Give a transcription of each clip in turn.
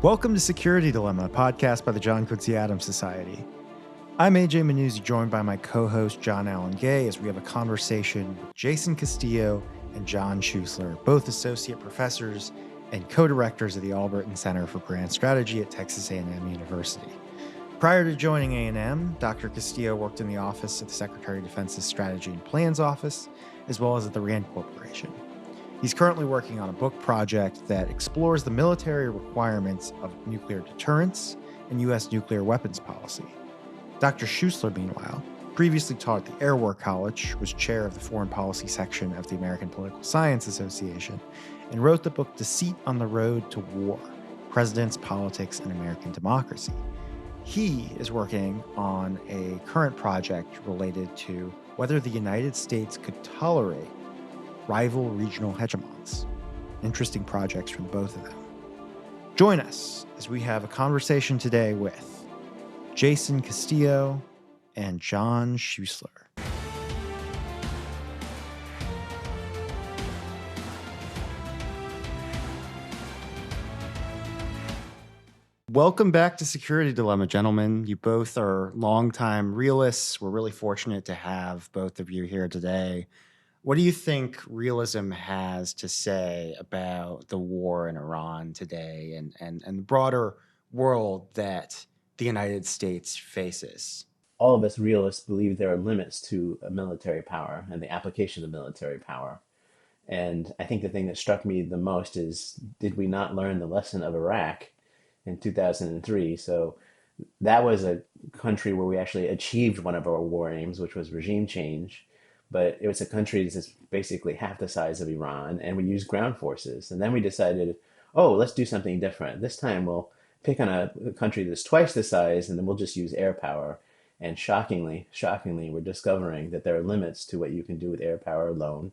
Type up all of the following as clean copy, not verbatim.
Welcome to Security Dilemma, a podcast by the John Quincy Adams Society. I'm A.J. Manuzzi, joined by my co-host John Allen Gay, as we have a conversation with Jasen Castillo and John Schuessler, both associate professors and co-directors of the Albritton Center for Brand Strategy at Texas A&M University. Prior to joining A&M, Dr. Castillo worked in the office of the Secretary of Defense's Strategy and Plans Office, as well as at the RAND Corporation. He's currently working on a book project that explores the military requirements of nuclear deterrence and U.S. nuclear weapons policy. Dr. Schuessler, meanwhile, previously taught at the Air War College, was chair of the Foreign Policy section of the American Political Science Association, and wrote the book Deceit on the Road to War, Presidents, Politics, and American Democracy. He is working on a current project related to whether the United States could tolerate rival regional hegemons. Interesting projects from both of them. Join us as we have a conversation today with Jasen Castillo and John Schuessler. Welcome back to Security Dilemma, gentlemen. You both are longtime realists. We're really fortunate to have both of you here today. What do you think realism has to say about the war in Iran today and the broader world that the United States faces? All of us realists believe there are limits to military power and the application of military power. And I think the thing that struck me the most is, did we not learn the lesson of Iraq in 2003? So that was a country where we actually achieved one of our war aims, which was regime change. But it was a country that's basically half the size of Iran, and we used ground forces. And then we decided, oh, let's do something different. This time we'll pick on a country that's twice the size, and then we'll just use air power. And shockingly, we're discovering that there are limits to what you can do with air power alone.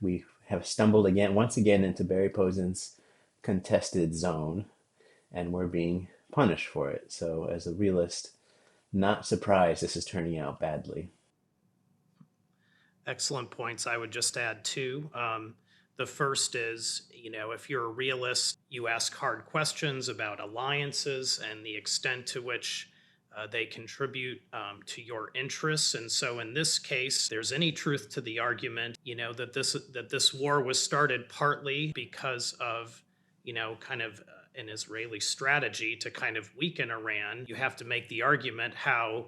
We have stumbled once again into Barry Posen's contested zone, and we're being punished for it. So as a realist, not surprised this is turning out badly. Excellent points. I would just add two. The first is, if you're a realist, you ask hard questions about alliances and the extent to which they contribute to your interests. And so in this case, there's any truth to the argument, that this war was started partly because of, kind of an Israeli strategy to kind of weaken Iran. You have to make the argument how,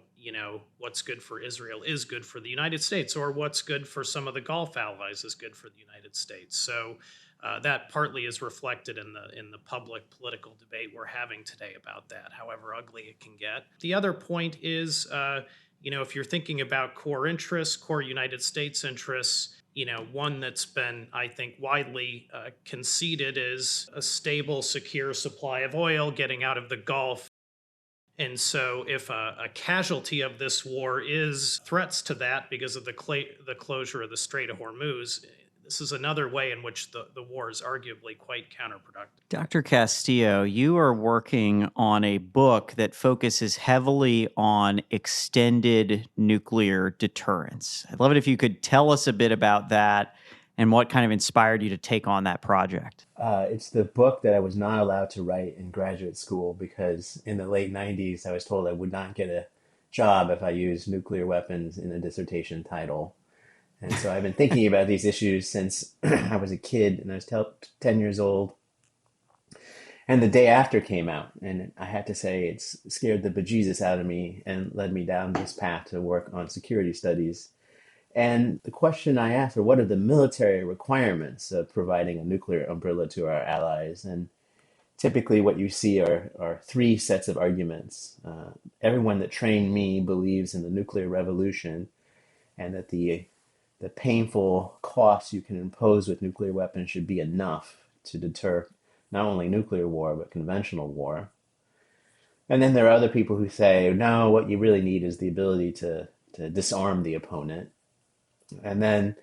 what's good for Israel is good for the United States, or what's good for some of the Gulf allies is good for the United States. So that partly is reflected in the public political debate we're having today about that, however ugly it can get. The other point is, if you're thinking about core interests, core United States interests, one that's been, I think, widely conceded is a stable, secure supply of oil getting out of the Gulf. And so if a casualty of this war is threats to that because of the closure of the Strait of Hormuz, this is another way in which the war is arguably quite counterproductive. Dr. Castillo, you are working on a book that focuses heavily on extended nuclear deterrence. I'd love it if you could tell us a bit about that and what kind of inspired you to take on that project. It's the book that I was not allowed to write in graduate school because in the late 90s, I was told I would not get a job if I used nuclear weapons in a dissertation title. And so I've been thinking about these issues since I was a kid, and I was 10 years old. And the day after came out, and I had to say it's scared the bejesus out of me and led me down this path to work on security studies. And the question I asked were, what are the military requirements of providing a nuclear umbrella to our allies? And typically what you see are three sets of arguments. Everyone that trained me believes in the nuclear revolution and that the painful costs you can impose with nuclear weapons should be enough to deter not only nuclear war, but conventional war. And then there are other people who say, no, what you really need is the ability to disarm the opponent. And then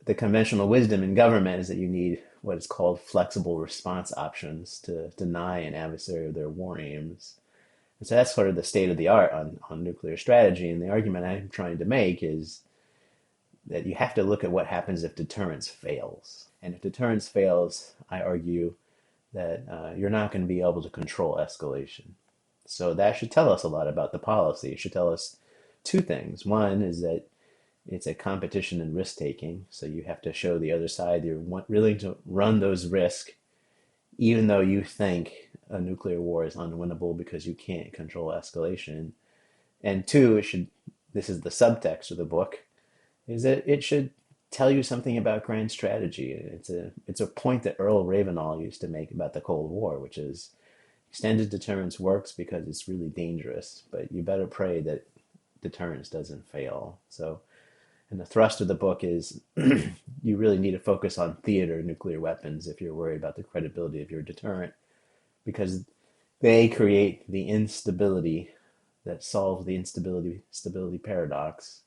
the conventional wisdom in government is that you need what is called flexible response options to deny an adversary of their war aims. And so that's sort of the state of the art on nuclear strategy. And the argument I'm trying to make is that you have to look at what happens if deterrence fails. And if deterrence fails, I argue that you're not going to be able to control escalation. So that should tell us a lot about the policy. It should tell us two things. One is that it's a competition in risk taking. So you have to show the other side you're willing to run those risks, even though you think a nuclear war is unwinnable because you can't control escalation. And two, this is the subtext of the book, is that it should tell you something about grand strategy. It's a point that Earl Ravenall used to make about the Cold War, which is extended deterrence works because it's really dangerous, but you better pray that deterrence doesn't fail. So, and the thrust of the book is you really need to focus on theater nuclear weapons if you're worried about the credibility of your deterrent, because they create the instability that solves the stability paradox.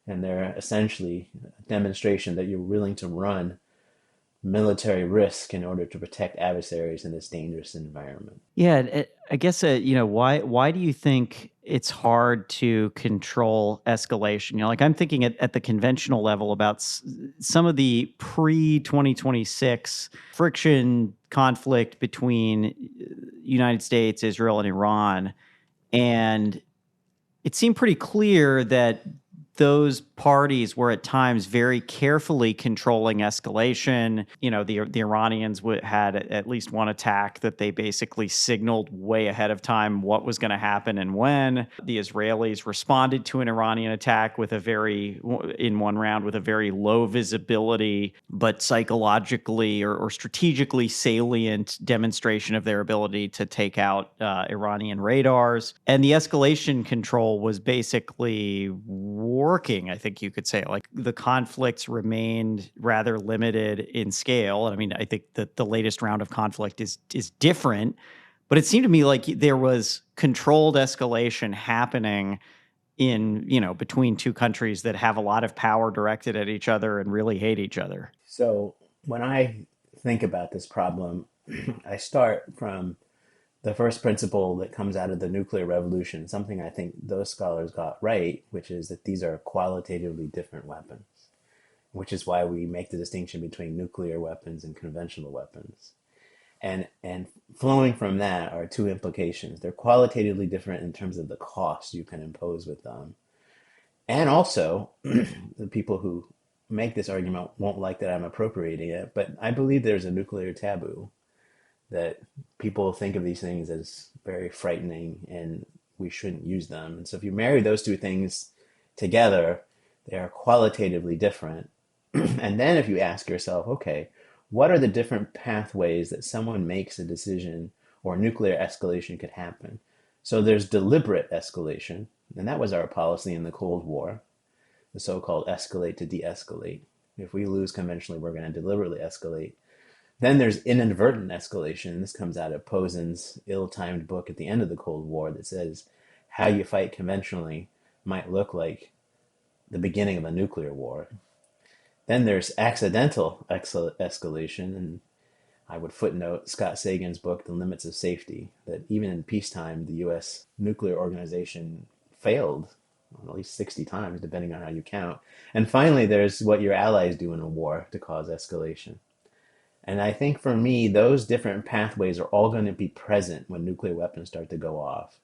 And they're essentially a demonstration that you're willing to run military risk in order to protect adversaries in this dangerous environment. Yeah, I guess why do you think it's hard to control escalation? Like I'm thinking at the conventional level about some of the pre-2026 friction conflict between United States, Israel, and Iran, and it seemed pretty clear that those parties were at times very carefully controlling escalation. The Iranians had at least one attack that they basically signaled way ahead of time what was going to happen and when. The Israelis responded to an Iranian attack in one round with a very low visibility, but psychologically or strategically salient demonstration of their ability to take out Iranian radars. And the escalation control was basically working, I think you could say. Like the conflicts remained rather limited in scale. And I mean, I think that the latest round of conflict is different, but it seemed to me like there was controlled escalation happening between two countries that have a lot of power directed at each other and really hate each other. So when I think about this problem, I start from the first principle that comes out of the nuclear revolution, something I think those scholars got right, which is that these are qualitatively different weapons, which is why we make the distinction between nuclear weapons and conventional weapons. And flowing from that are two implications. They're qualitatively different in terms of the cost you can impose with them. And also, the people who make this argument won't like that I'm appropriating it, but I believe there's a nuclear taboo, that people think of these things as very frightening and we shouldn't use them. And so if you marry those two things together, they are qualitatively different. And then if you ask yourself, okay, what are the different pathways that someone makes a decision or nuclear escalation could happen? So there's deliberate escalation, and that was our policy in the Cold War, the so-called escalate to de-escalate. If we lose conventionally, we're going to deliberately escalate. Then there's inadvertent escalation. This comes out of Posen's ill-timed book at the end of the Cold War that says how you fight conventionally might look like the beginning of a nuclear war. Then there's accidental escalation, and I would footnote Scott Sagan's book, The Limits of Safety, that even in peacetime, the U.S. nuclear organization failed at least 60 times, depending on how you count. And finally, there's what your allies do in a war to cause escalation. And I think for me, those different pathways are all going to be present when nuclear weapons start to go off.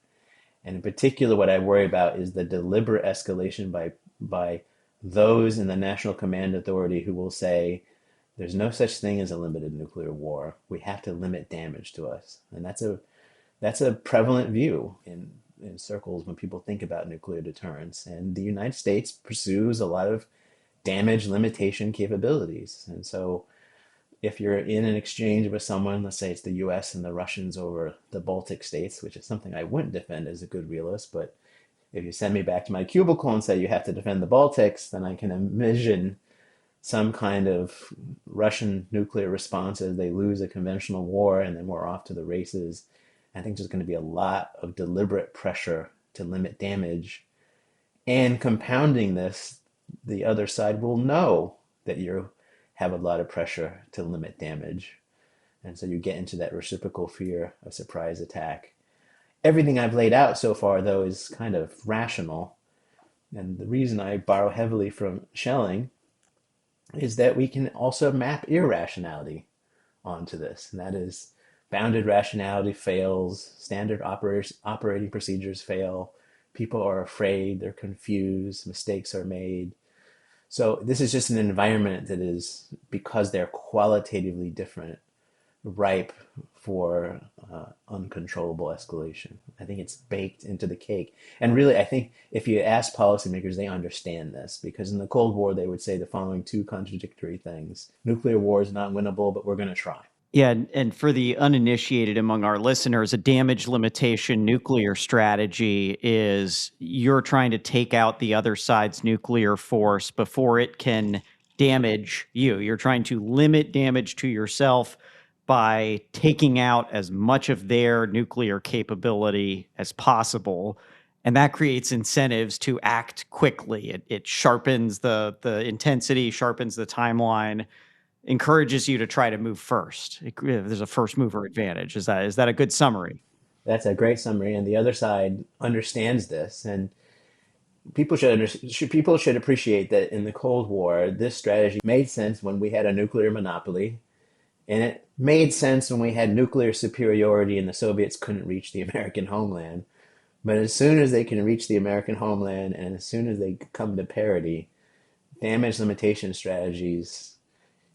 And in particular, what I worry about is the deliberate escalation by those in the National Command Authority who will say, there's no such thing as a limited nuclear war. We have to limit damage to us. And that's a prevalent view in circles when people think about nuclear deterrence. And the United States pursues a lot of damage limitation capabilities. And so if you're in an exchange with someone, let's say it's the US and the Russians over the Baltic states, which is something I wouldn't defend as a good realist, but if you send me back to my cubicle and say you have to defend the Baltics, then I can envision some kind of Russian nuclear response as they lose a conventional war and then we're off to the races. I think there's going to be a lot of deliberate pressure to limit damage. And compounding this, the other side will know that you have a lot of pressure to limit damage. And so you get into that reciprocal fear of surprise attack. Everything I've laid out so far, though, is kind of rational. And the reason I borrow heavily from Schelling is that we can also map irrationality onto this. And that is bounded rationality fails, standard operating procedures fail, people are afraid, they're confused, mistakes are made. So this is just an environment that is, because they're qualitatively different, ripe for uncontrollable escalation. I think it's baked into the cake. And really, I think if you ask policymakers, they understand this, because in the Cold War, they would say the following two contradictory things. Nuclear war is not winnable, but we're going to try. Yeah, and for the uninitiated among our listeners, a damage limitation nuclear strategy is you're trying to take out the other side's nuclear force before it can damage you. You're trying to limit damage to yourself by taking out as much of their nuclear capability as possible. And that creates incentives to act quickly. It sharpens the intensity, sharpens the timeline, encourages you to try to move first. There's a first mover advantage. Is that a good summary? That's a great summary. And the other side understands this. And people should appreciate that in the Cold War, this strategy made sense when we had a nuclear monopoly. And it made sense when we had nuclear superiority and the Soviets couldn't reach the American homeland. But as soon as they can reach the American homeland and as soon as they come to parity, damage limitation strategies,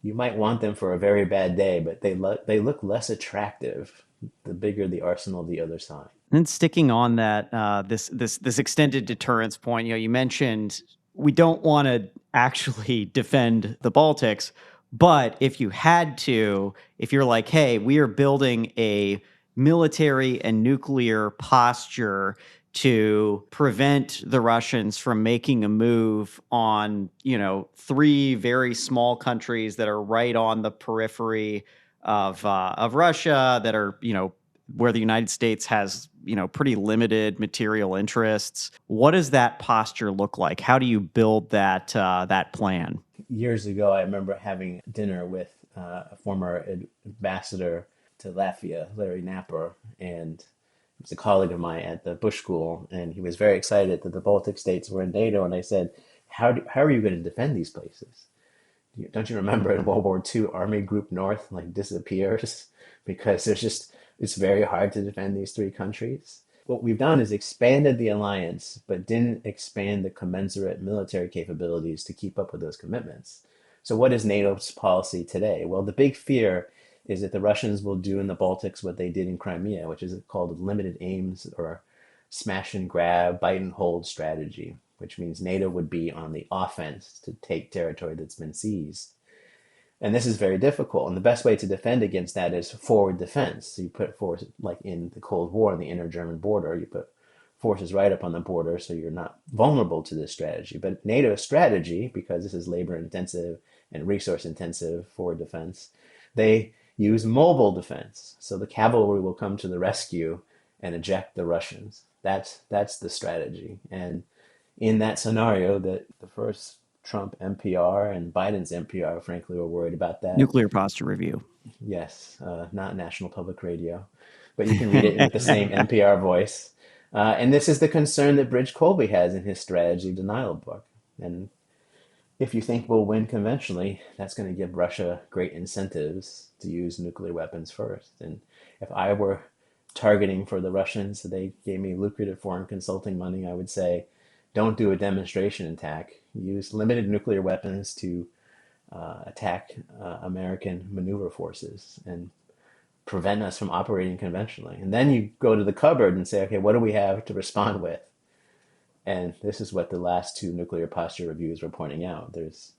you might want them for a very bad day, but they look less attractive the bigger the arsenal of the other side. And sticking on that, this extended deterrence point, you mentioned we don't want to actually defend the Baltics, but if you had to, if you're like, hey, we are building a military and nuclear posture to prevent the Russians from making a move on, three very small countries that are right on the periphery of Russia, that are, where the United States has, pretty limited material interests. What does that posture look like? How do you build that plan? Years ago, I remember having dinner with a former ambassador to Latvia, Larry Napper, and he was a colleague of mine at the Bush School, and he was very excited that the Baltic states were in NATO. And I said, how are you going to defend these places? Don't you remember in World War II, Army Group North disappears because it's very hard to defend these three countries? What we've done is expanded the alliance, but didn't expand the commensurate military capabilities to keep up with those commitments. So what is NATO's policy today? Well, the big fear is that the Russians will do in the Baltics what they did in Crimea, which is called limited aims or smash and grab, bite and hold strategy, which means NATO would be on the offense to take territory that's been seized. And this is very difficult. And the best way to defend against that is forward defense. So you put forces, like in the Cold War on the inner German border, you put forces right up on the border so you're not vulnerable to this strategy. But NATO's strategy, because this is labor intensive and resource intensive forward defense, they use mobile defense. So the cavalry will come to the rescue and eject the Russians. That's the strategy. And in that scenario, that the first Trump NPR and Biden's NPR, frankly, were worried about that. Nuclear posture review. Yes, not National Public Radio, but you can read it with the same NPR voice. And this is the concern that Bridge Colby has in his strategy denial book. And if you think we'll win conventionally, that's going to give Russia great incentives to use nuclear weapons first. And if I were targeting for the Russians, so they gave me lucrative foreign consulting money, I would say, don't do a demonstration attack. Use limited nuclear weapons to attack American maneuver forces and prevent us from operating conventionally. And then you go to the cupboard and say, okay, what do we have to respond with? And this is what the last two nuclear posture reviews were pointing out. There's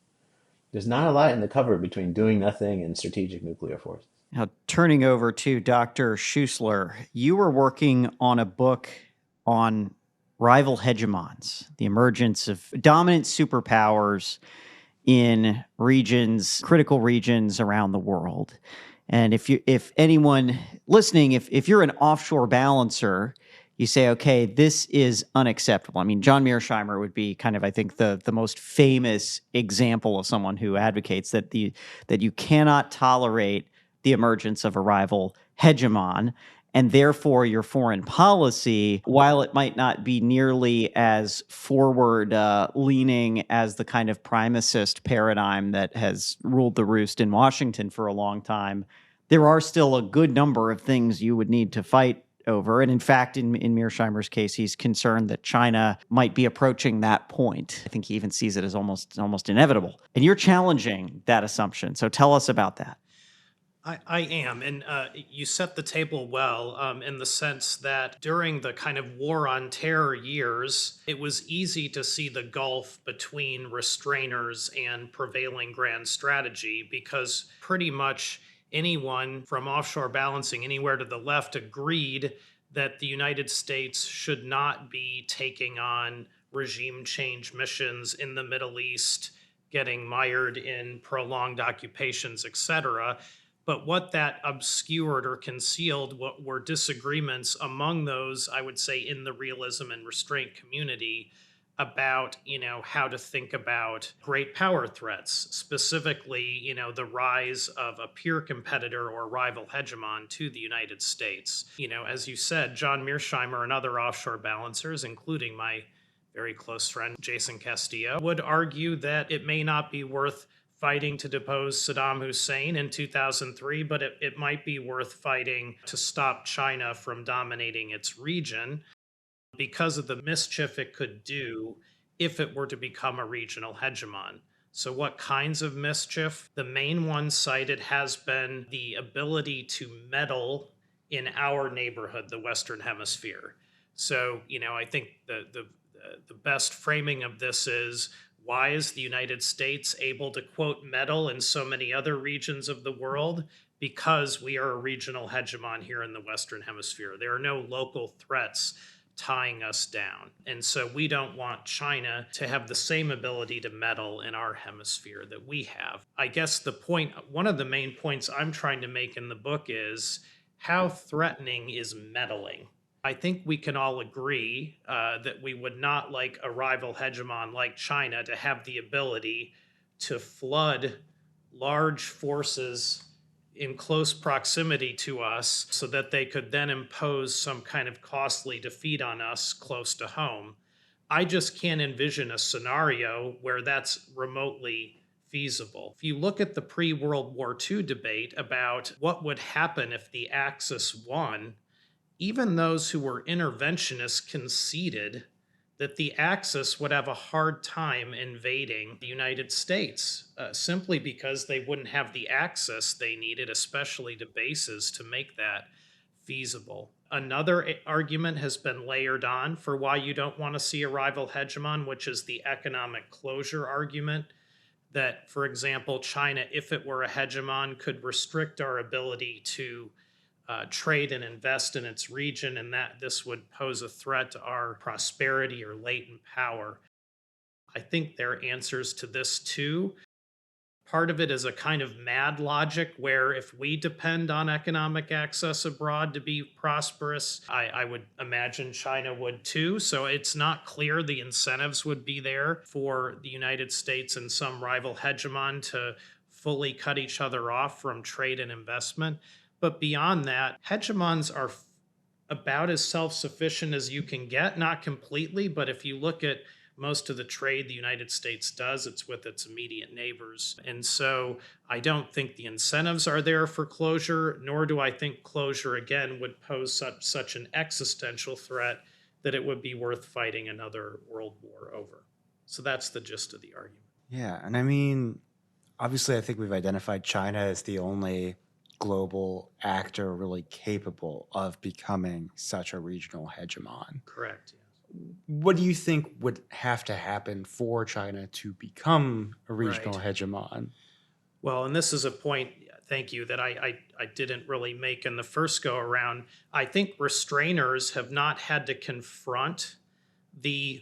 not a lot in the cupboard between doing nothing and strategic nuclear force. Now, turning over to Dr. Schuessler, you were working on a book on rival hegemons, the emergence of dominant superpowers in critical regions around the world. And if anyone listening, if you're an offshore balancer, you say, okay, this is unacceptable. I mean, John Mearsheimer would be kind of, I think, the most famous example of someone who advocates that you cannot tolerate the emergence of a rival hegemon. And therefore, your foreign policy, while it might not be nearly as forward-leaning as the kind of primacist paradigm that has ruled the roost in Washington for a long time, there are still a good number of things you would need to fight over. And in fact, in Mearsheimer's case, he's concerned that China might be approaching that point. I think he even sees it as almost inevitable. And you're challenging that assumption. So tell us about that. I am. And you set the table well in the sense that during the kind of war on terror years, it was easy to see the gulf between restrainers and prevailing grand strategy because pretty much anyone from offshore balancing anywhere to the left agreed that the United States should not be taking on regime change missions in the Middle East, getting mired in prolonged occupations, etc. But what that obscured or concealed what were disagreements among those, I would say, in the realism and restraint community about, how to think about great power threats, specifically, the rise of a peer competitor or rival hegemon to the United States. As you said, John Mearsheimer and other offshore balancers, including my very close friend Jasen Castillo, would argue that it may not be worth fighting to depose Saddam Hussein in 2003, but it might be worth fighting to stop China from dominating its region because of the mischief it could do if it were to become a regional hegemon. So what kinds of mischief? The main one cited has been the ability to meddle in our neighborhood, the Western Hemisphere. So, I think the best framing of this is, why is the United States able to, quote, meddle in so many other regions of the world? Because we are a regional hegemon here in the Western Hemisphere. There are no local threats tying us down. And so we don't want China to have the same ability to meddle in our hemisphere that we have. I guess one of the main points I'm trying to make in the book is, how threatening is meddling? I think we can all agree that we would not like a rival hegemon like China to have the ability to flood large forces in close proximity to us so that they could then impose some kind of costly defeat on us close to home. I just can't envision a scenario where that's remotely feasible. If you look at the pre-World War II debate about what would happen if the Axis won, even those who were interventionists conceded that the Axis would have a hard time invading the United States, simply because they wouldn't have the access they needed, especially to bases, to make that feasible. Another argument has been layered on for why you don't want to see a rival hegemon, which is the economic closure argument. That, for example, China, if it were a hegemon, could restrict our ability to trade and invest in its region, and that this would pose a threat to our prosperity or latent power. I think there are answers to this too. Part of it is a kind of mad logic where if we depend on economic access abroad to be prosperous, I would imagine China would too. So it's not clear the incentives would be there for the United States and some rival hegemon to fully cut each other off from trade and investment. But beyond that, hegemons are about as self-sufficient as you can get, not completely, but if you look at most of the trade the United States does, it's with its immediate neighbors. And so I don't think the incentives are there for closure, nor do I think closure, again, would pose such an existential threat that it would be worth fighting another world war over. So that's the gist of the argument. Yeah, and I mean, obviously, I think we've identified China as the only global actor really capable of becoming such a regional hegemon. Correct. What do you think would have to happen for China to become a regional hegemon? Well, and this is a point, thank you, that I didn't really make in the first go around. I think restrainers have not had to confront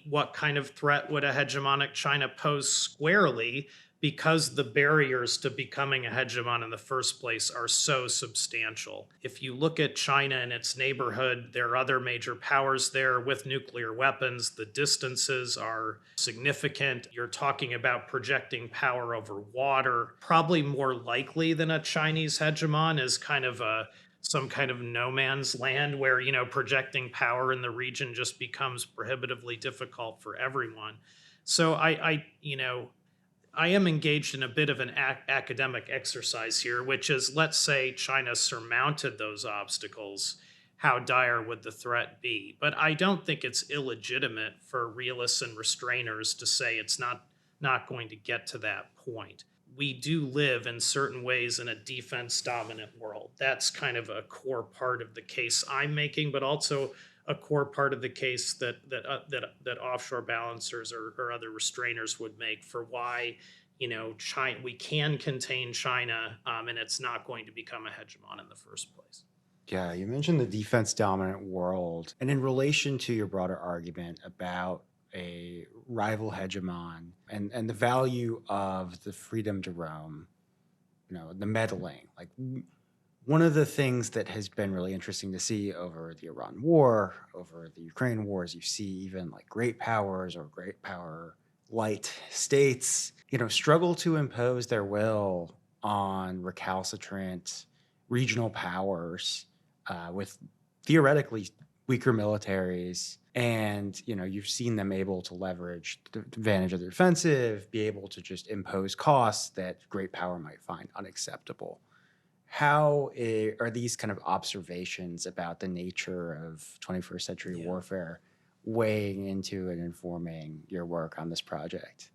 what kind of threat would a hegemonic China pose squarely, because the barriers to becoming a hegemon in the first place are so substantial. If you look at China and its neighborhood, there are other major powers there with nuclear weapons. The distances are significant. You're talking about projecting power over water. Probably more likely than a Chinese hegemon is kind of some kind of no man's land where, projecting power in the region just becomes prohibitively difficult for everyone. So I am engaged in a bit of an academic exercise here, which is, let's say China surmounted those obstacles. How dire would the threat be? But I don't think it's illegitimate for realists and restrainers to say it's not going to get to that point. We do live in certain ways in a defense dominant world. That's kind of a core part of the case I'm making, but also a core part of the case that offshore balancers or other restrainers would make for why, China, we can contain China, and it's not going to become a hegemon in the first place. Yeah, you mentioned the defense dominant world. And in relation to your broader argument about a rival hegemon and the value of the freedom to roam, the meddling, like one of the things that has been really interesting to see over the Iran war, over the Ukraine wars, you see even like great powers or great power light states, struggle to impose their will on recalcitrant regional powers with theoretically weaker militaries. And, you've seen them able to leverage the advantage of the defensive, be able to just impose costs that great power might find unacceptable. How are these kind of observations about the nature of 21st century warfare weighing into and informing your work on this project?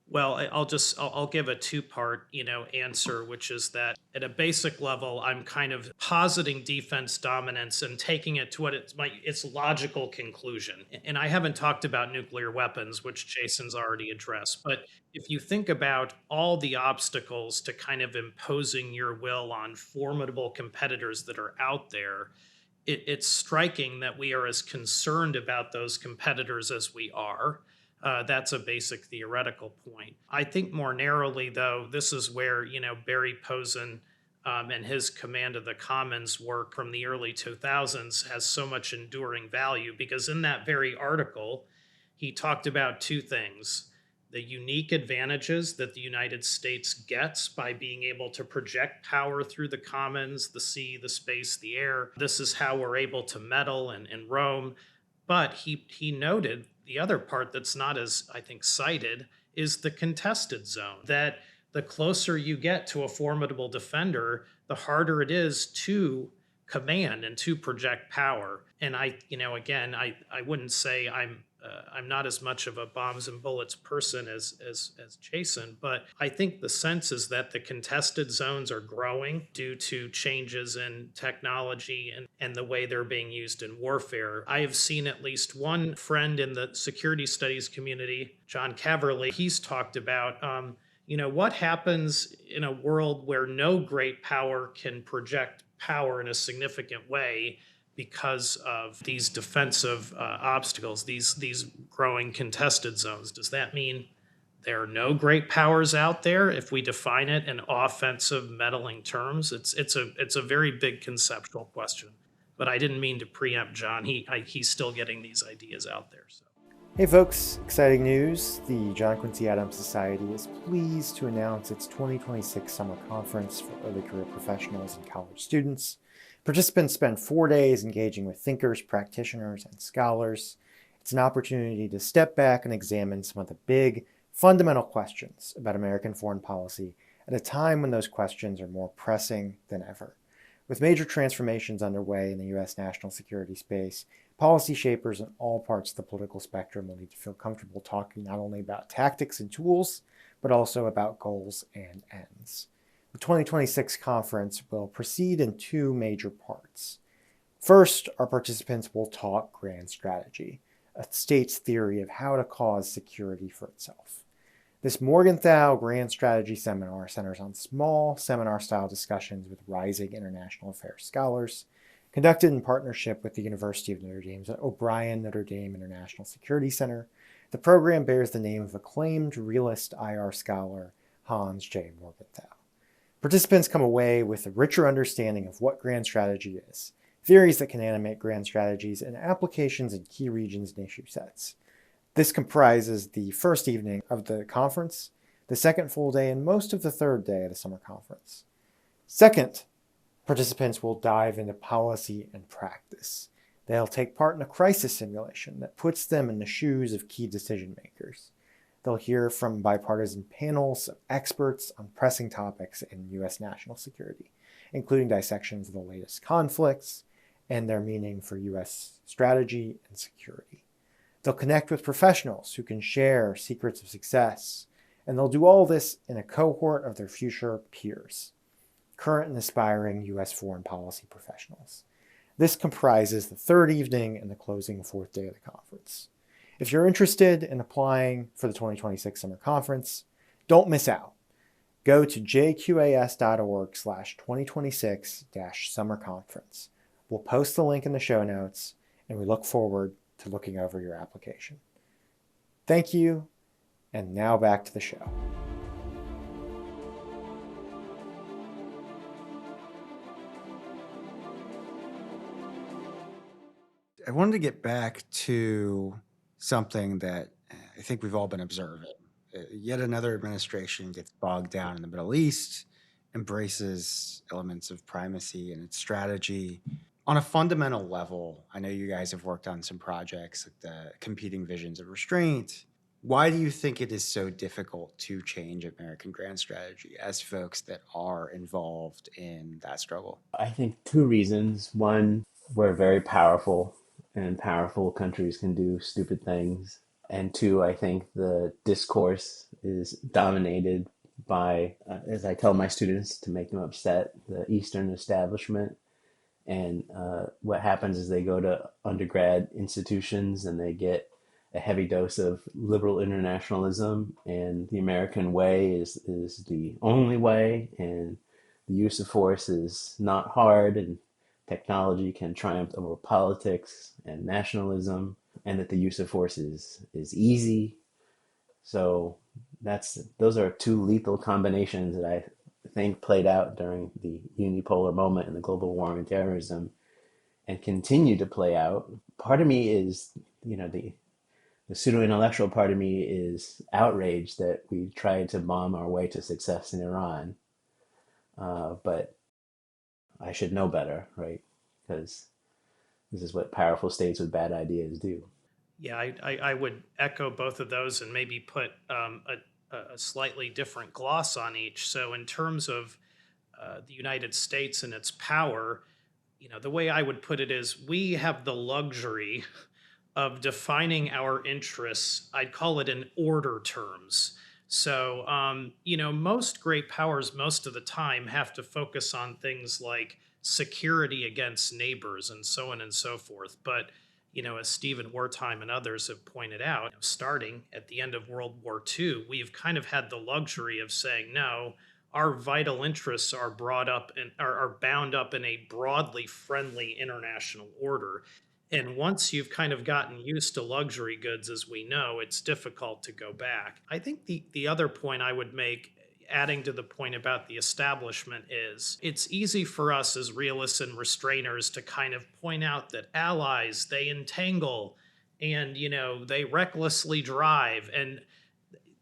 Well, I'll give a two-part, answer, which is that at a basic level, I'm kind of positing defense dominance and taking it to what its logical conclusion. And I haven't talked about nuclear weapons, which Jason's already addressed. But if you think about all the obstacles to kind of imposing your will on formidable competitors that are out there, it's striking that we are as concerned about those competitors as we are. That's a basic theoretical point. I think more narrowly, though, this is where, Barry Posen and his Command of the Commons work from the early 2000s has so much enduring value, because in that very article, he talked about two things: the unique advantages that the United States gets by being able to project power through the commons, the sea, the space, the air. This is how we're able to meddle and roam. But he noted the other part that's not as, I think, cited is the contested zone, that the closer you get to a formidable defender, the harder it is to command and to project power. And I wouldn't say I'm not as much of a bombs and bullets person as Jason, but I think the sense is that the contested zones are growing due to changes in technology and the way they're being used in warfare. I have seen at least one friend in the security studies community, John Caverly, he's talked about, what happens in a world where no great power can project power in a significant way because of these defensive obstacles, these growing contested zones. Does that mean there are no great powers out there if we define it in offensive meddling terms? It's a very big conceptual question, but I didn't mean to preempt John. He's still getting these ideas out there. So. Hey folks, exciting news. The John Quincy Adams Society is pleased to announce its 2026 summer conference for early career professionals and college students. Participants spend 4 days engaging with thinkers, practitioners, and scholars. It's an opportunity to step back and examine some of the big, fundamental questions about American foreign policy at a time when those questions are more pressing than ever. With major transformations underway in the U.S. national security space, policy shapers in all parts of the political spectrum will need to feel comfortable talking not only about tactics and tools, but also about goals and ends. The 2026 conference will proceed in two major parts. First, our participants will talk grand strategy, a state's theory of how to cause security for itself. This Morgenthau Grand Strategy Seminar centers on small seminar-style discussions with rising international affairs scholars, conducted in partnership with the University of Notre Dame's O'Brien Notre Dame International Security Center. The program bears the name of acclaimed realist IR scholar Hans J. Morgenthau. Participants come away with a richer understanding of what grand strategy is, theories that can animate grand strategies, and applications in key regions and issue sets. This comprises the first evening of the conference, the second full day, and most of the third day of the summer conference. Second, participants will dive into policy and practice. They'll take part in a crisis simulation that puts them in the shoes of key decision makers. They'll hear from bipartisan panels of experts on pressing topics in U.S. national security, including dissections of the latest conflicts and their meaning for U.S. strategy and security. They'll connect with professionals who can share secrets of success, and they'll do all this in a cohort of their future peers, current and aspiring U.S. foreign policy professionals. This comprises the third evening and the closing fourth day of the conference. If you're interested in applying for the 2026 summer conference, don't miss out. Go to jqas.org/2026-summer conference. We'll post the link in the show notes, and we look forward to looking over your application. Thank you, and now back to the show. I wanted to get back to something that I think we've all been observing. Yet another administration gets bogged down in the Middle East, embraces elements of primacy in its strategy. On a fundamental level, I know you guys have worked on some projects like the Competing Visions of Restraint. Why do you think it is so difficult to change American grand strategy as folks that are involved in that struggle? I think two reasons. One, we're very powerful, and powerful countries can do stupid things. And two, I think the discourse is dominated by, as I tell my students to make them upset, the Eastern establishment. And what happens is they go to undergrad institutions and they get a heavy dose of liberal internationalism, and the American way is the only way, and the use of force is not hard, and technology can triumph over politics and nationalism, and that the use of force is easy. So those are two lethal combinations that I think played out during the unipolar moment in the global war on terrorism and continue to play out. Part of me is, the pseudo-intellectual part of me is outraged that we tried to bomb our way to success in Iran. But I should know better, right? Because this is what powerful states with bad ideas do. Yeah, I would echo both of those and maybe put a slightly different gloss on each. So in terms of the United States and its power, the way I would put it is we have the luxury of defining our interests, I'd call it in order terms. So, most great powers most of the time have to focus on things like security against neighbors and so on and so forth. But, as Stephen Wertheim and others have pointed out, starting at the end of World War II, we've kind of had the luxury of saying, no, our vital interests are are bound up in a broadly friendly international order. And once you've kind of gotten used to luxury goods, as we know, it's difficult to go back. I think the other point I would make, adding to the point about the establishment, is it's easy for us as realists and restrainers to kind of point out that allies, they entangle and, they recklessly drive. And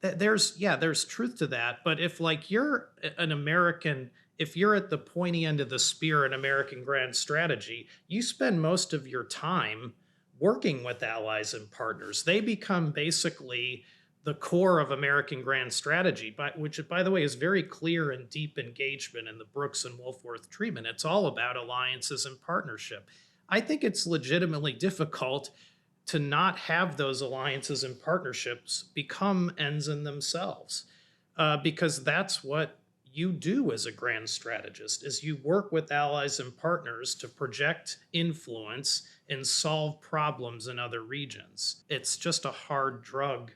there's truth to that. But if you're an American, if you're at the pointy end of the spear in American grand strategy, you spend most of your time working with allies and partners. They become basically the core of American grand strategy, which, by the way, is very clear and deep engagement in the Brooks and Woolworth treatment. It's all about alliances and partnership. I think it's legitimately difficult to not have those alliances and partnerships become ends in themselves, because that's what you do as a grand strategist, is you work with allies and partners to project influence and solve problems in other regions. It's just a hard drug,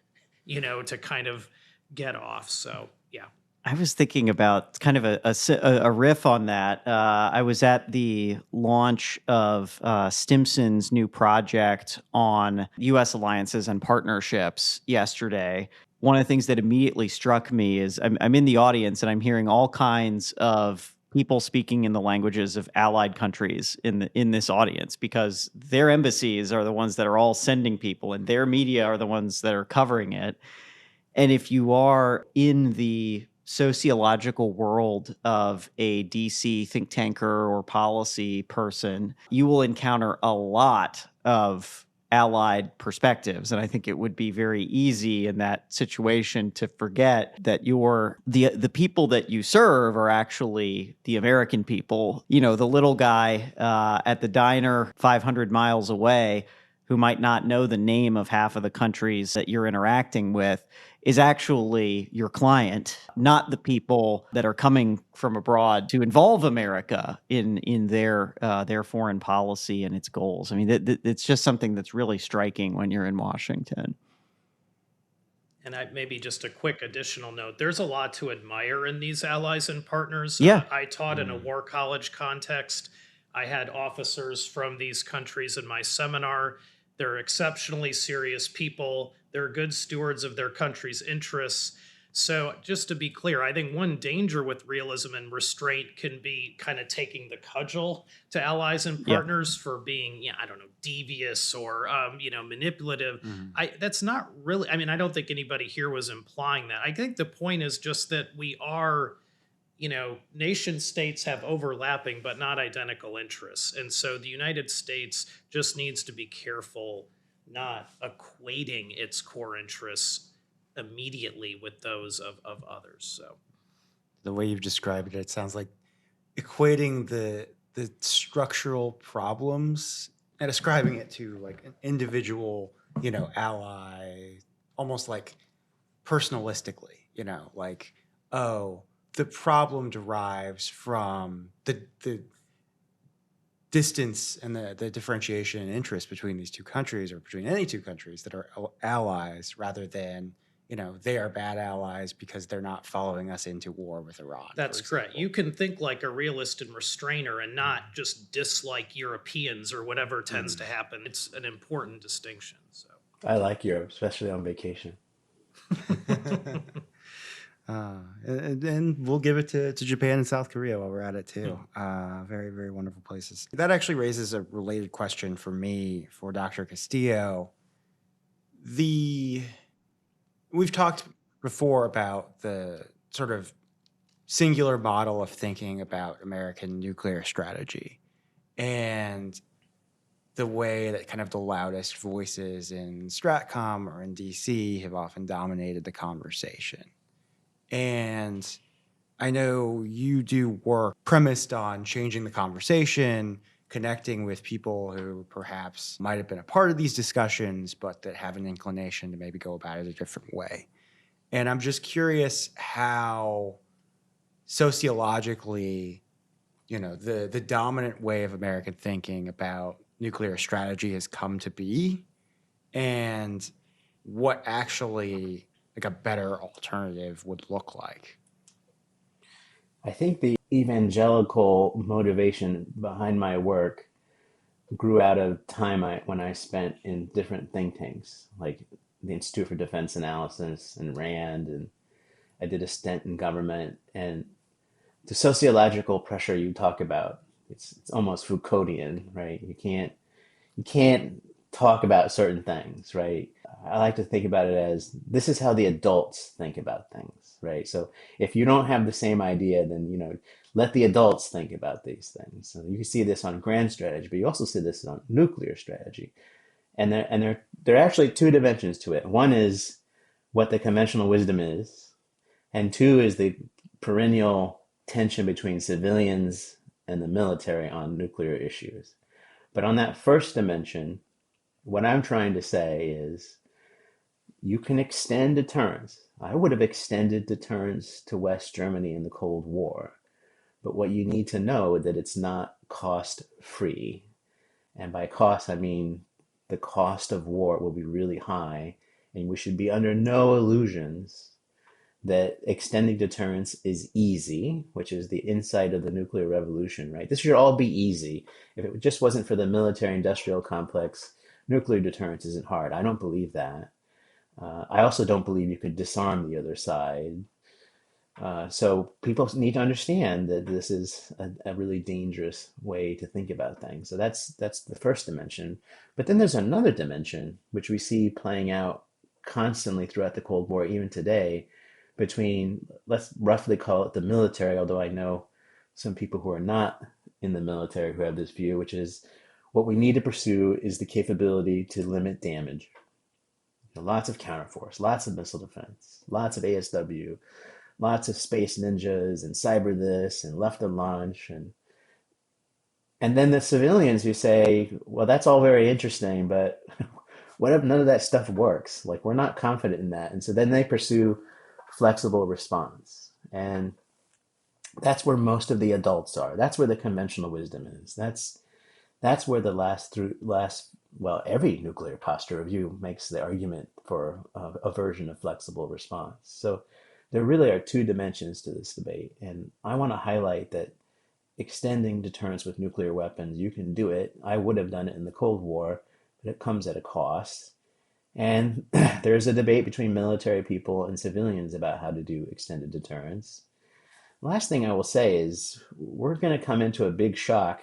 to kind of get off. So, yeah. I was thinking about kind of a riff on that. I was at the launch of Stimson's new project on U.S. alliances and partnerships yesterday. One of the things that immediately struck me is I'm in the audience and I'm hearing all kinds of people speaking in the languages of allied countries in this audience, because their embassies are the ones that are all sending people and their media are the ones that are covering it. And if you are in the sociological world of a DC think tanker or policy person, you will encounter a lot of allied perspectives. And I think it would be very easy in that situation to forget that the people that you serve are actually the American people. You know, the little guy at the diner 500 miles away who might not know the name of half of the countries that you're interacting with is actually your client, not the people that are coming from abroad to involve America in their foreign policy and its goals. I mean, it's just something that's really striking when you're in Washington. And maybe just a quick additional note, there's a lot to admire in these allies and partners. Yeah. I taught in a war college context. I had officers from these countries in my seminar. They're exceptionally serious people. They're good stewards of their country's interests. So just to be clear, I think one danger with realism and restraint can be kind of taking the cudgel to allies and partners for being, devious or, manipulative. That's not really, I don't think anybody here was implying that. I think the point is just that we are, nation states have overlapping but not identical interests. And so the United States just needs to be careful not equating its core interests immediately with those of others. So the way you've described it, it sounds like equating the structural problems and ascribing it to like an individual, ally, almost like personalistically, like, oh, the problem derives from the distance and the differentiation and interest between these two countries or between any two countries that are allies rather than, they are bad allies because they're not following us into war with Iran. That's correct. You can think like a realist and restrainer and not just dislike Europeans or whatever tends to happen. It's an important distinction. So I like Europe, especially on vacation. And we'll give it to Japan and South Korea while we're at it too. Very, very wonderful places. That actually raises a related question for me, for Dr. Castillo. We've talked before about the sort of singular model of thinking about American nuclear strategy and the way that kind of the loudest voices in Stratcom or in DC have often dominated the conversation. And I know you do work premised on changing the conversation, connecting with people who perhaps might have been a part of these discussions, but that have an inclination to maybe go about it a different way. And I'm just curious how sociologically, the dominant way of American thinking about nuclear strategy has come to be, and what actually like a better alternative would look like. I think the evangelical motivation behind my work grew out of time when I spent in different think tanks, like the Institute for Defense Analysis and RAND, and I did a stint in government. And the sociological pressure you talk about, it's almost Foucauldian, right? You can't talk about certain things, right? I like to think about it as this is how the adults think about things, right? So if you don't have the same idea, then, let the adults think about these things. So you can see this on grand strategy, but you also see this on nuclear strategy. And there are actually two dimensions to it. One is what the conventional wisdom is, and two is the perennial tension between civilians and the military on nuclear issues. But on that first dimension, what I'm trying to say is you can extend deterrence. I would have extended deterrence to West Germany in the Cold War. But what you need to know is that it's not cost-free. And by cost, I mean the cost of war will be really high. And we should be under no illusions that extending deterrence is easy, which is the insight of the nuclear revolution, right? This should all be easy. If it just wasn't for the military-industrial complex, nuclear deterrence isn't hard. I don't believe that. I also don't believe you could disarm the other side. So people need to understand that this is a really dangerous way to think about things. So that's the first dimension. But then there's another dimension, which we see playing out constantly throughout the Cold War, even today, between, let's roughly call it the military, although I know some people who are not in the military who have this view, which is what we need to pursue is the capability to limit damage. Lots of counterforce, lots of missile defense, lots of ASW, lots of space ninjas and cyber this and left of launch. And then the civilians who say, well, that's all very interesting, but what if none of that stuff works? Like, we're not confident in that. And so then they pursue flexible response. And that's where most of the adults are. That's where the conventional wisdom is. That's where well, every nuclear posture review makes the argument for a version of flexible response. So there really are two dimensions to this debate. And I want to highlight that extending deterrence with nuclear weapons, you can do it. I would have done it in the Cold War, but it comes at a cost. And there's a debate between military people and civilians about how to do extended deterrence. Last thing I will say is we're going to come into a big shock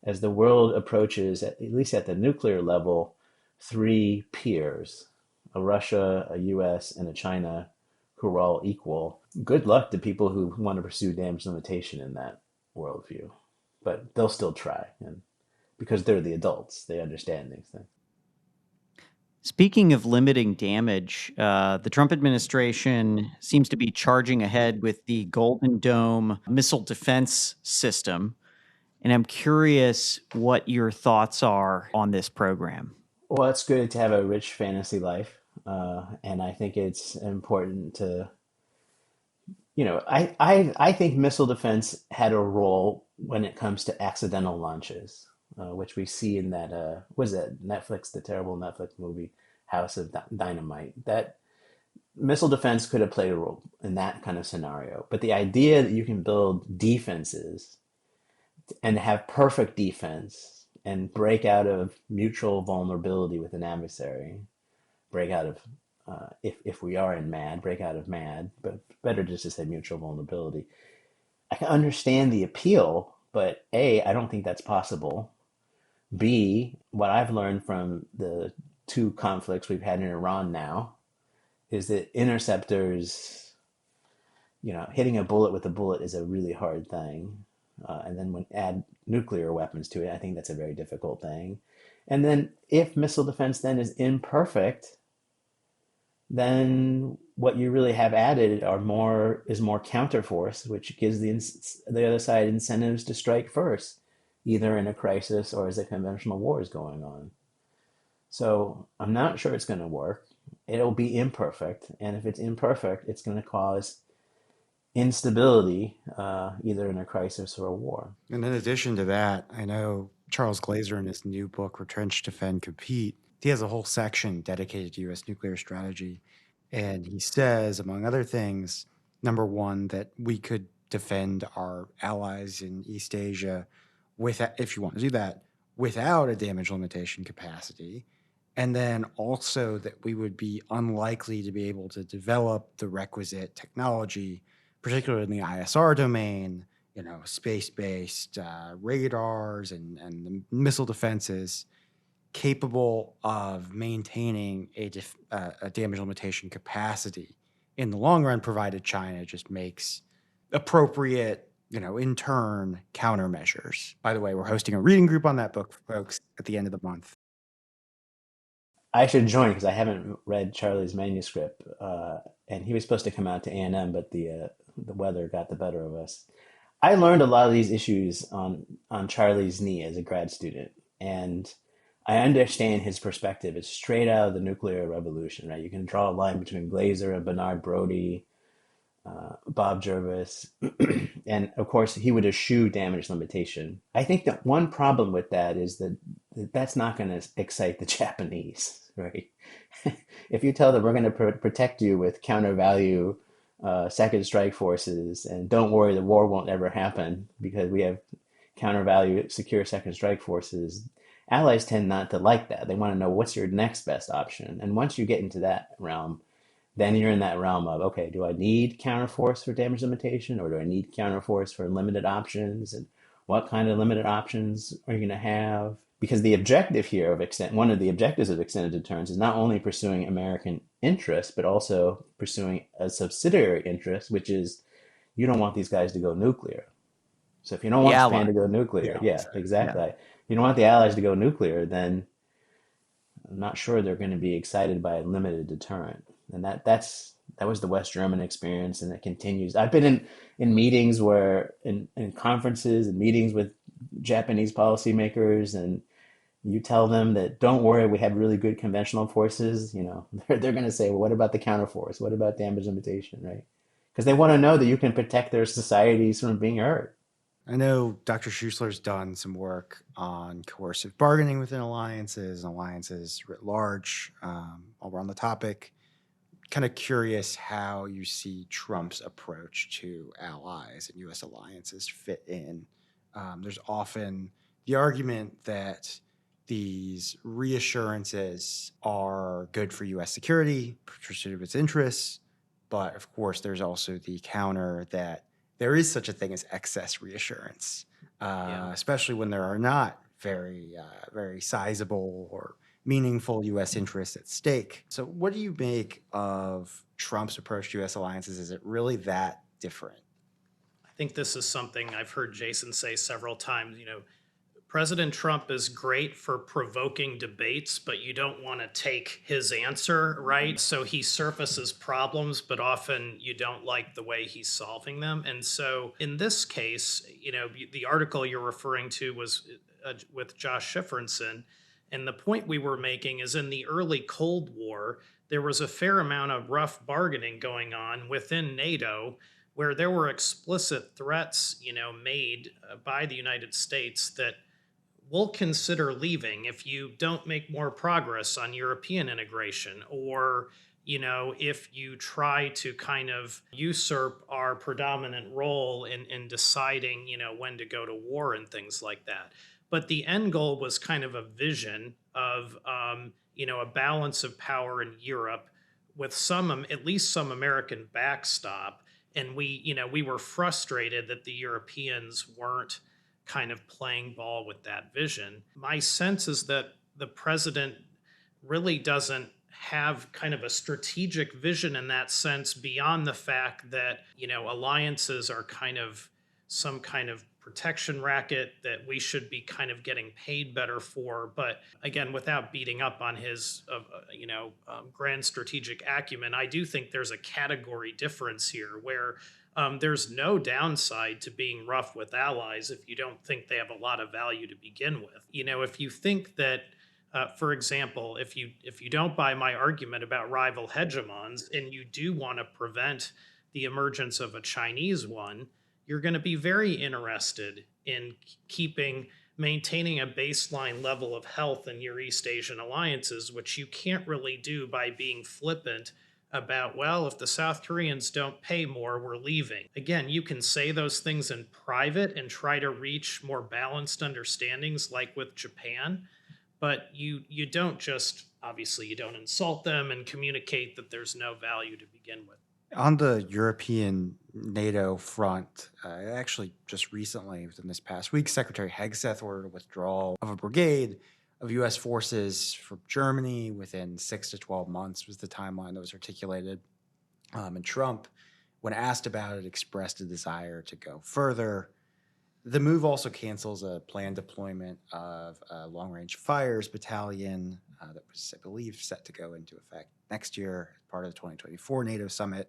as the world approaches, at least at the nuclear level, three peers, a Russia, a US, and a China, who are all equal. Good luck to people who want to pursue damage limitation in that worldview. But they'll still try, and because they're the adults, they understand these things. Speaking of limiting damage, the Trump administration seems to be charging ahead with the Golden Dome missile defense system. And I'm curious what your thoughts are on this program. Well, it's good to have a rich fantasy life. And I think it's important to, I think missile defense had a role when it comes to accidental launches, which we see in that, the terrible Netflix movie, House of Dynamite. That missile defense could have played a role in that kind of scenario. But the idea that you can build defenses and have perfect defense and break out of mutual vulnerability with an adversary, break out of, if we are in MAD, break out of MAD, but better just to say mutual vulnerability. I can understand the appeal, but A, I don't think that's possible. B, what I've learned from the two conflicts we've had in Iran now is that interceptors, hitting a bullet with a bullet is a really hard thing. And then when add nuclear weapons to it, I think that's a very difficult thing. And then if missile defense then is imperfect, then what you really have added is more counterforce, which gives the other side incentives to strike first, either in a crisis or as a conventional war is going on. So I'm not sure it's going to work. It'll be imperfect. And if it's imperfect, it's going to cause instability, either in a crisis or a war. And in addition to that, I know Charles Glazer in his new book, Retrench, Defend, Compete, he has a whole section dedicated to U.S. nuclear strategy. And he says, among other things, number one, that we could defend our allies in East Asia if you want to do that, without a damage limitation capacity. And then also that we would be unlikely to be able to develop the requisite technology, particularly in the ISR domain, space-based radars and the missile defenses capable of maintaining a damage limitation capacity in the long run, provided China just makes appropriate, in turn, countermeasures. By the way, we're hosting a reading group on that book, folks, at the end of the month. I should join because I haven't read Charlie's manuscript, and he was supposed to come out to A&M, but the weather got the better of us. I learned a lot of these issues on Charlie's knee as a grad student, and I understand his perspective. It's straight out of the nuclear revolution, right? You can draw a line between Glazer and Bernard Brodie, Bob Jervis, and of course he would eschew damage limitation. I think that one problem with that is that that's not going to excite the Japanese, right? If you tell them we're going to protect you with counter value second strike forces, and don't worry, the war won't ever happen because we have counter value secure second strike forces, allies tend not to like that. They want to know what's your next best option. And once you get into that realm, then you're in that realm of, okay, do I need counterforce for damage limitation, or do I need counterforce for limited options? And what kind of limited options are you going to have? Because the objective here one of the objectives of extended deterrence is not only pursuing American interests, but also pursuing a subsidiary interest, which is you don't want these guys to go nuclear. So if you don't want Japan to go nuclear, exactly. you don't want the Allies to go nuclear, then I'm not sure they're going to be excited by a limited deterrent. And that was the West German experience, and it continues. I've been in meetings where in conferences and meetings with Japanese policymakers, and you tell them that don't worry, we have really good conventional forces, they're going to say, well, what about the counterforce? What about damage limitation, right? Because they want to know that you can protect their societies from being hurt. I know Dr. Schuessler's done some work on coercive bargaining within alliances and alliances writ large, all around the topic. Kind of curious how you see Trump's approach to allies and U.S. alliances fit in. There's often the argument that these reassurances are good for U.S. security, pursuit of its interests, but of course there's also the counter that there is such a thing as excess reassurance, especially when there are not very sizable or meaningful U.S. interests at stake. So what do you make of Trump's approach to U.S. alliances? Is it really that different? I think this is something I've heard Jasen say several times. President Trump is great for provoking debates, but you don't want to take his answer, right? So he surfaces problems, but often you don't like the way he's solving them. And so in this case, the article you're referring to was with Josh Schifrinson. And the point we were making is in the early Cold War, there was a fair amount of rough bargaining going on within NATO, where there were explicit threats, made by the United States that we'll consider leaving if you don't make more progress on European integration, or if you try to kind of usurp our predominant role in deciding when to go to war and things like that. But the end goal was kind of a vision of a balance of power in Europe with at least some American backstop. And we were frustrated that the Europeans weren't kind of playing ball with that vision. My sense is that the president really doesn't have kind of a strategic vision in that sense, beyond the fact that, alliances are kind of some kind of protection racket that we should be kind of getting paid better for. But again, without beating up on his, grand strategic acumen, I do think there's a category difference here where there's no downside to being rough with allies if you don't think they have a lot of value to begin with. If you think that, for example, if you don't buy my argument about rival hegemons and you do want to prevent the emergence of a Chinese one, you're going to be very interested in maintaining a baseline level of health in your East Asian alliances, which you can't really do by being flippant about, well, if the South Koreans don't pay more, we're leaving. Again, you can say those things in private and try to reach more balanced understandings like with Japan, but you don't obviously you don't insult them and communicate that there's no value to begin with. On the European NATO front, actually just recently, within this past week, Secretary Hegseth ordered a withdrawal of a brigade of U.S. forces from Germany within 6 to 12 months was the timeline that was articulated. And Trump, when asked about it, expressed a desire to go further. The move also cancels a planned deployment of a long-range fires battalion that was, I believe, set to go into effect next year as part of the 2024 NATO summit.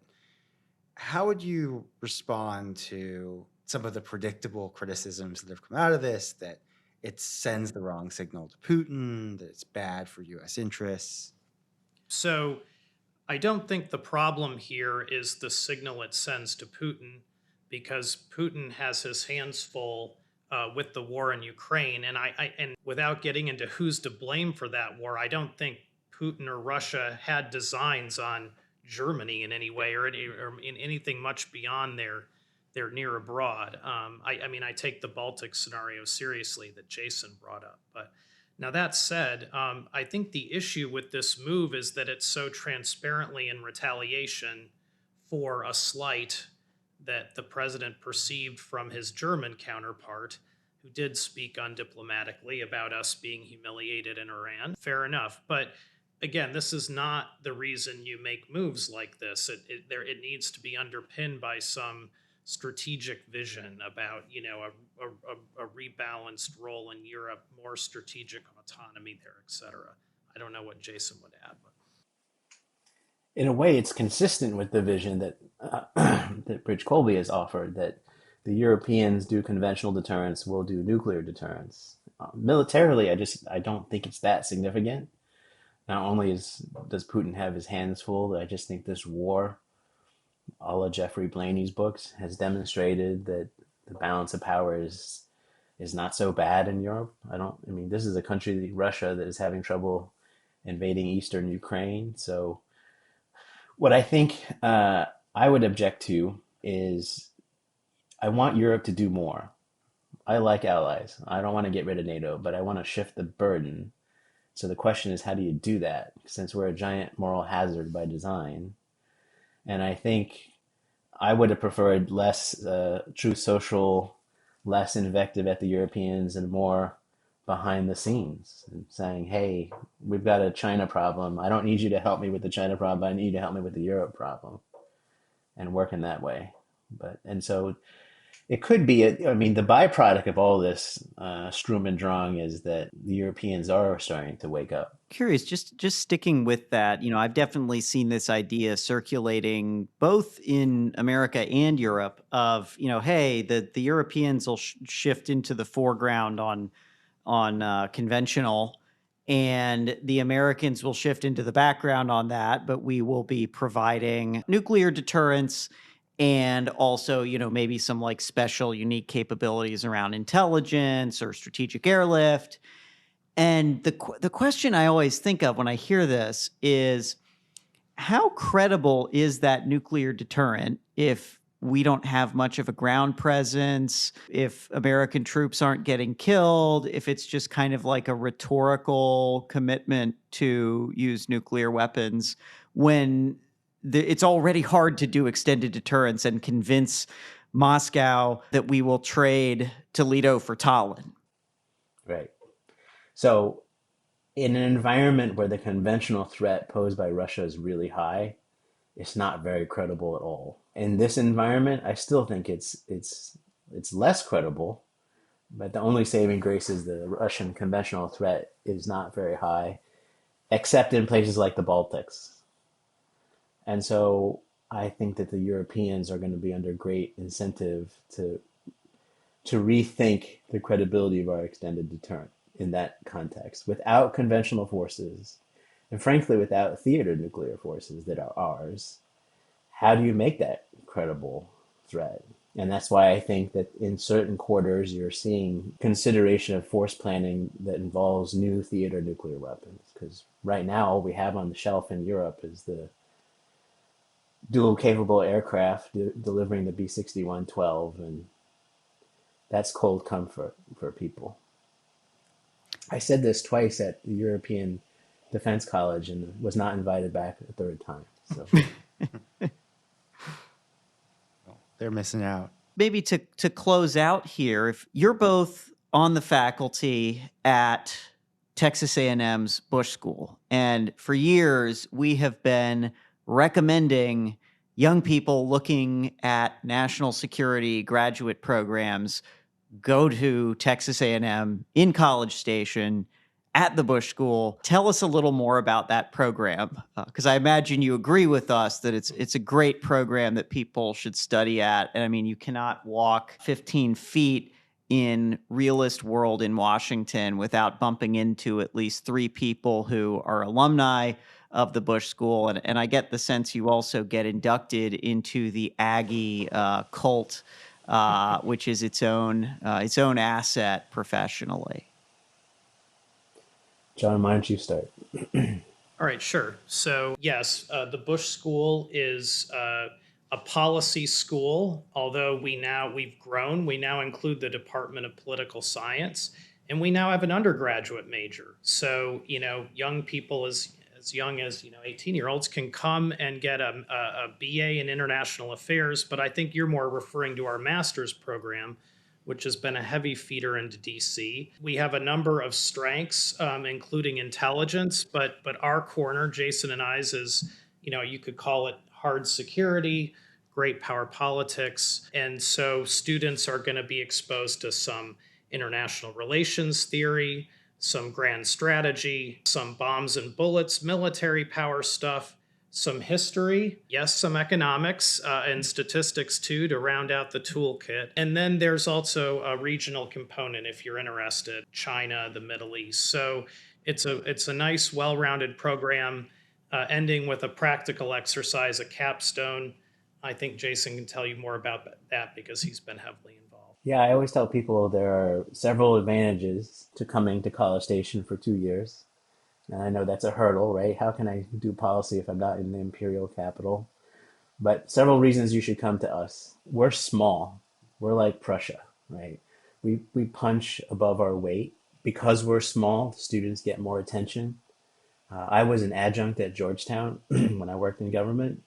How would you respond to some of the predictable criticisms that have come out of this, that it sends the wrong signal to Putin, that it's bad for U.S. interests? So I don't think the problem here is the signal it sends to Putin, because Putin has his hands full with the war in Ukraine. And without getting into who's to blame for that war, I don't think Putin or Russia had designs on Germany in any way or in anything much beyond their near abroad. I take the Baltic scenario seriously that Jasen brought up. But now that said, I think the issue with this move is that it's so transparently in retaliation for a slight that the president perceived from his German counterpart, who did speak undiplomatically about us being humiliated in Iran. Fair enough. But again, this is not the reason you make moves like this. It needs to be underpinned by some strategic vision about, a rebalanced role in Europe, more strategic autonomy there, et cetera. I don't know what Jasen would add. But. In a way, it's consistent with the vision that that Bridge Colby has offered, that the Europeans do conventional deterrence, we'll do nuclear deterrence. Militarily, I don't think it's that significant. Not only does Putin have his hands full, I just think this war, a la Jeffrey Blaney's books, has demonstrated that the balance of power is not so bad in Europe. This is a country, Russia, that is having trouble invading eastern Ukraine. So what I think I would object to is I want Europe to do more. I like allies. I don't want to get rid of NATO, but I want to shift the burden. So the question is, how do you do that? Since we're a giant moral hazard by design. And I think I would have preferred less true social, less invective at the Europeans and more behind the scenes and saying, hey, we've got a China problem. I don't need you to help me with the China problem. I need you to help me with the Europe problem, and work in that way. And so it could be, the byproduct of all this Strum and Drang is that the Europeans are starting to wake up. Curious, just sticking with that, I've definitely seen this idea circulating both in America and Europe of, hey, the Europeans will shift into the foreground on conventional, and the Americans will shift into the background on that, but we will be providing nuclear deterrence and also, maybe some like special unique capabilities around intelligence or strategic airlift. And the question I always think of when I hear this is, how credible is that nuclear deterrent if we don't have much of a ground presence, if American troops aren't getting killed, if it's just kind of like a rhetorical commitment to use nuclear weapons when it's already hard to do extended deterrence and convince Moscow that we will trade Toledo for Tallinn? Right. So in an environment where the conventional threat posed by Russia is really high, it's not very credible at all. In this environment, I still think it's less credible, but the only saving grace is the Russian conventional threat is not very high, except in places like the Baltics. And so I think that the Europeans are going to be under great incentive to rethink the credibility of our extended deterrent in that context. Without conventional forces, and frankly, without theater nuclear forces that are ours, how do you make that credible threat? And that's why I think that in certain quarters, you're seeing consideration of force planning that involves new theater nuclear weapons. Because right now, all we have on the shelf in Europe is the dual capable aircraft delivering the B-61-12, and that's cold comfort for people. I said this twice at the European Defense College and was not invited back a third time. So they're missing out. Maybe to close out here, if you're both on the faculty at Texas A&M's Bush School, and for years we have been recommending young people looking at national security graduate programs go to Texas A&M in College Station at the Bush School. Tell us a little more about that program, because I imagine you agree with us that it's a great program that people should study at. And you cannot walk 15 feet in realist world in Washington without bumping into at least 3 people who are alumni of the Bush School. And I get the sense you also get inducted into the Aggie cult, which is its own asset professionally. John, why don't you start? All right, sure. So yes, the Bush School is a policy school. Although we've grown, we now include the Department of Political Science, and we now have an undergraduate major. So young people as young as 18-year-olds can come and get a BA in International Affairs. But I think you're more referring to our master's program, which has been a heavy feeder into DC. We have a number of strengths, including intelligence, but our corner, Jasen and I's, is, you could call it hard security, great power politics. And so students are going to be exposed to some international relations theory, some grand strategy, some bombs and bullets, military power stuff, some history, yes, some economics and statistics too to round out the toolkit. And then there's also a regional component if you're interested, China, the Middle East. So it's a nice, well-rounded program, ending with a practical exercise, a capstone. I think Jasen can tell you more about that because he's been heavily involved. Yeah, I always tell people there are several advantages to coming to College Station for 2 years. And I know that's a hurdle, right? How can I do policy if I'm not in the imperial capital? But several reasons you should come to us. We're small. We're like Prussia, right? We punch above our weight. Because we're small, students get more attention. I was an adjunct at Georgetown when I worked in government.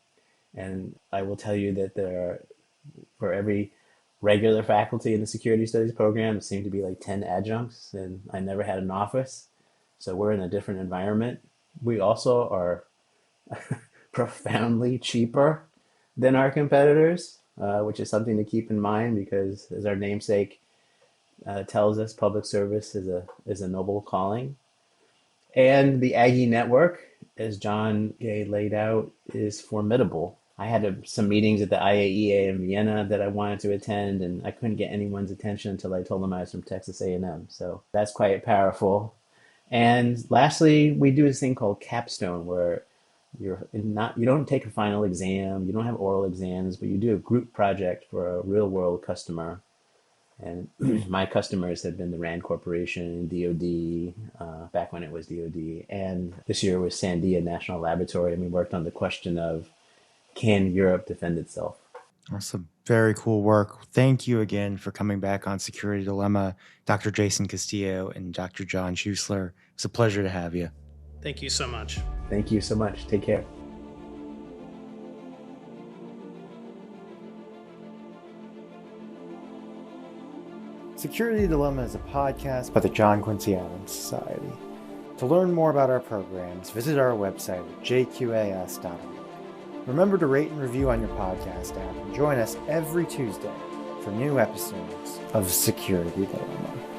And I will tell you that for every regular faculty in the security studies program, there seemed to be like 10 adjuncts, and I never had an office. So we're in a different environment. We also are profoundly cheaper than our competitors, which is something to keep in mind because, as our namesake tells us, public service is a noble calling. And the Aggie network, as John Gay laid out, is formidable. I had some meetings at the IAEA in Vienna that I wanted to attend, and I couldn't get anyone's attention until I told them I was from Texas A&M. So that's quite powerful. And lastly, we do this thing called capstone, where you don't take a final exam, you don't have oral exams, but you do a group project for a real world customer. And my customers have been the RAND Corporation, DoD, back when it was DoD, and this year was Sandia National Laboratory, and we worked on the question of, can Europe defend itself? Awesome. Very cool work. Thank you again for coming back on Security Dilemma, Dr. Jasen Castillo and Dr. John Schuessler. It's a pleasure to have you. Thank you so much. Thank you so much. Take care. Security Dilemma is a podcast by the John Quincy Adams Society. To learn more about our programs, visit our website at jqas.org. Remember to rate and review on your podcast app and join us every Tuesday for new episodes of Security Dilemma.